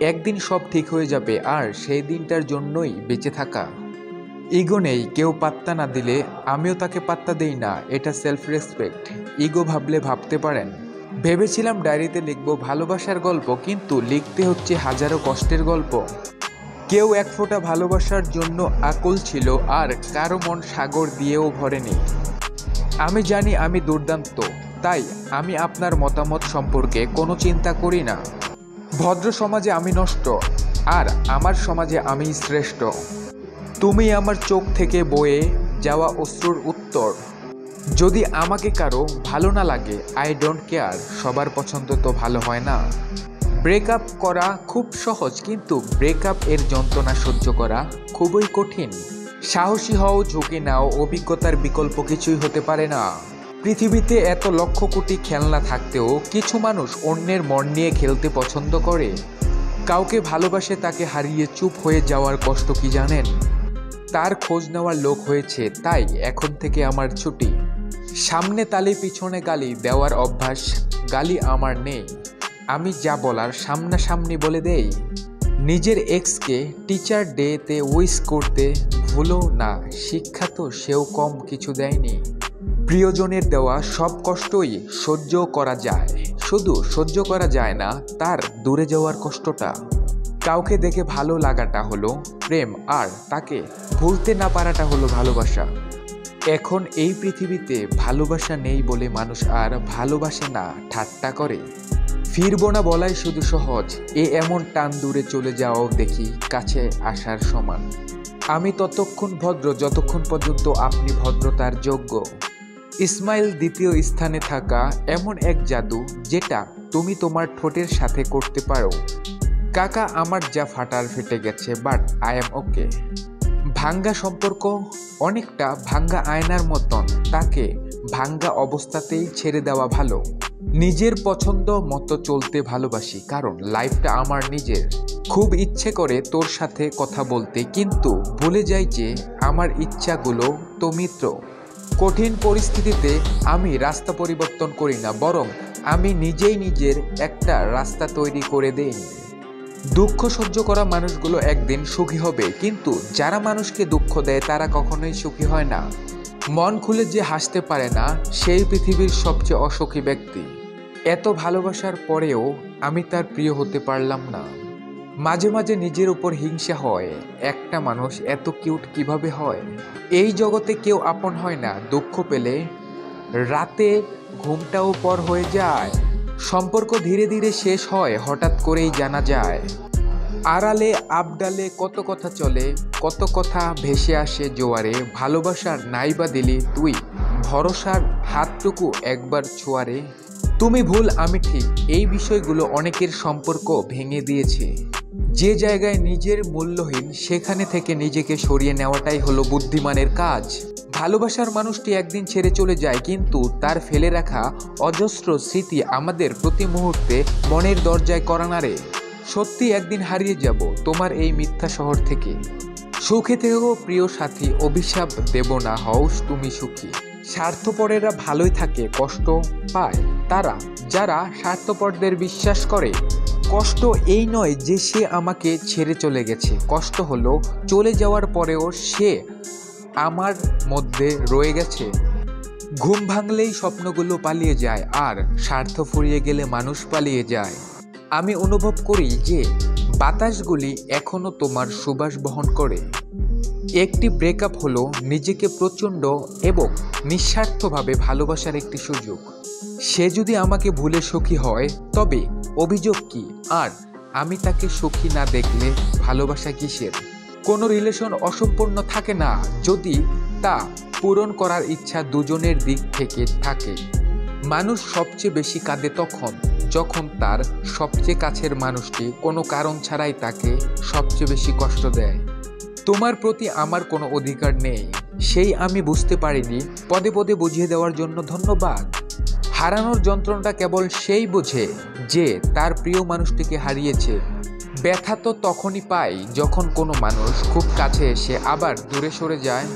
একদিন সব ঠিক হয়ে যাবে, আর সেই দিনটার জন্যই বেঁচে থাকা। ইগো নেই, কেউ পাত্তা না দিলে আমিও তাকে পাত্তা দেই না, এটা সেলফ রেসপেক্ট। ইগো ভাবলে ভাবতে পারেন। ভেবেছিলাম ডায়েরিতে লিখবো ভালোবাসার গল্প, কিন্তু লিখতে হচ্ছে হাজারো কষ্টের গল্প। কেউ এক ফোঁটা ভালোবাসার জন্য আকুল ছিল, আর কারো মন সাগর দিয়েও ভরেনি। আমি জানি আমি দুর্দান্ত, তাই আমি আপনার মতামত সম্পর্কে কোনো চিন্তা করি না। ভদ্র সমাজে আমি নষ্ট, আর আমার সমাজে আমি শ্রেষ্ঠ। তুমি আমার চোখ থেকে বয়ে যাওয়া অশ্রুর উত্তর। যদি আমাকে কারো ভালো না লাগে, আই ডোন্ট কেয়ার, সবার পছন্দ তো ভালো হয় না। ব্রেকআপ করা খুব সহজ, কিন্তু ব্রেকআপ এর যন্ত্রণা সহ্য করা খুবই কঠিন। সাহসী হও, ঝুঁকি নাও, অভিজ্ঞতার বিকল্প কিছুই হতে পারে না। পৃথিবীতে এত লক্ষ কোটি খেলনা থাকতেও কিছু মানুষ অন্যের মন নিয়ে খেলতে পছন্দ করে। কাউকে ভালোবাসে তাকে হারিয়ে চুপ হয়ে যাওয়ার কষ্ট কি জানেন? তার খোঁজ নেওয়ার লোক হয়েছে, তাই এখন থেকে আমার ছুটি। সামনে তালি পিছনে গালি দেওয়ার অভ্যাস, গালি আমার নেই। আমি যা বলার সামনাসামনি বলে দেই। নিজের এক্সকে টিচার ডেতে উইশ করতে ভুলো না, শিক্ষা তো সেও কম কিছু দেয়নি। প্রিয়জনের দেওয়া সব কষ্টই সহ্য করা যায়, শুধু সহ্য করা যায় না তার দূরে যাওয়ার কষ্টটা। কাউকে দেখে ভালো লাগাটা হলো প্রেম, আর তাকে ভুলতে না পারাটা হলো ভালোবাসা। এখন এই পৃথিবীতে ভালোবাসা নেই বলে মানুষ আর ভালোবাসে না, ঠাট্টা করে। ফিরবো না বলাই শুধু সহজ, এমন টান দূরে চলে যাও দেখি কাছে আসার সমান। আমি ততক্ষণ ভদ্র যতক্ষণ পর্যন্ত আপনি ভদ্রতার যোগ্য। ইসমাইল দ্বিতীয় স্থানে থাকা এমন এক জাদু যেটা তুমি তোমার ঠোঁটের সাথে করতে পারো। কাকা আমার যা ফাটার ফেটে গেছে, বাট আই এম ওকে। ভাঙ্গা সম্পর্ক অনেকটা ভাঙ্গা আয়নার মতন, তাকে ভাঙ্গা অবস্থাতেই ছেড়ে দেওয়া ভালো। নিজের পছন্দ মতো চলতে ভালোবাসি, কারণ লাইফটা আমার নিজের। খুব ইচ্ছে করে তোর সাথে কথা বলতে, কিন্তু ভুলে যাই যে আমার ইচ্ছাগুলো তো মিত্র। কঠিন পরিস্থিতিতে আমি রাস্তা পরিবর্তন করি না, বরং আমি নিজেই নিজের একটা রাস্তা তৈরি করে দেই। দুঃখ সহ্য করা মানুষগুলো একদিন সুখী হবে, কিন্তু যারা মানুষকে দুঃখ দেয় তারা কখনোই সুখী হয় না। মন খুলে যে হাসতে পারে না, সেই পৃথিবীর সবচেয়ে অসুখী ব্যক্তি। এত ভালোবাসার পরেও আমি তার প্রিয় হতে পারলাম না। মাঝে মাঝে নিজের উপর হিংসা হয়, একটা মানুষ এত কিউট কিভাবে হয়। এই জগতে কেউ আপন হয় না, দুঃখ পেলে রাতে ঘুমটাও পর হয়ে যায়। সম্পর্ক ধীরে ধীরে শেষ হয়, হঠাৎ করেই জানা যায়। আড়ালে আবডালে কত কথা চলে, কত কথা ভেসে আসে জোয়ারে। ভালোবাসার নাইবা দিলি তুই, ভরসার হাতটুকু একবার ছোঁয়ারে। তুমি ভুল আমি ঠিক, এই বিষয়গুলো অনেকের সম্পর্ক ভেঙে দিয়েছে। যে জায়গায় নিজের মূল্যহীন, সেখানে থেকে নিজেকে সরিয়ে নেওয়াটাই হলো বুদ্ধিমানের কাজ। ভালোবাসার মানুষটি একদিন ছেড়ে চলে যায়, কিন্তু তার ফেলে রাখা অজস্র স্মৃতি আমাদের প্রতি মুহূর্তে মনের দরজায় কড়া নাড়ে। সত্যি একদিন হারিয়ে যাব তোমার এই মিথ্যা শহর থেকে। সুখে থেকো প্রিয় সাথী, অভিশাপ দেব না, হও তুমি সুখী। স্বার্থপরেরা ভালোই থাকে, কষ্ট পায় তারা যারা স্বার্থপরদের বিশ্বাস করে। কষ্ট এই নয় যে সে আমাকে ছেড়ে চলে গেছে, কষ্ট হলো চলে যাওয়ার পরেও সে আমার মধ্যে রয়ে গেছে। ঘুম ভাঙলেই স্বপ্নগুলো পালিয়ে যায়, আর স্বার্থ ফুরিয়ে গেলে মানুষ পালিয়ে যায়। আমি অনুভব করি যে বাতাসগুলি এখনো তোমার সুবাস বহন করে। একটি ব্রেকআপ হলো নিজেকে প্রচণ্ড এবং নিঃস্বার্থভাবে ভালোবাসার একটি সুযোগ। সে যদি আমাকে ভুলে সুখী হয় তবে অভিযোগ কি, আর আমি তাকে সুখী না দেখলে ভালোবাসা কিসের? কোনো রিলেশন অসম্পূর্ণ থাকে না যদি তা পূরণ করার ইচ্ছা দুজনের দিক থেকে থাকে। মানুষ সবচেয়ে বেশি কাঁদে তখন যখন তার সবচেয়ে কাছের মানুষটি কোনো কারণ ছাড়াই তাকে সবচেয়ে বেশি কষ্ট দেয়। তোমার প্রতি আমার কোনো অধিকার নেই, সেই আমি বুঝতে পারিনি, পদে পদে বুঝিয়ে দেওয়ার জন্য ধন্যবাদ। হারানোর যন্ত্রণাটা কেবল সেই বোঝে যে তার প্রিয় মানুষটিকে হারিয়েছে। ব্যথা তো তখনই পাই যখন কোনো মানুষ খুব কাছে এসে আবার দূরে সরে যায়।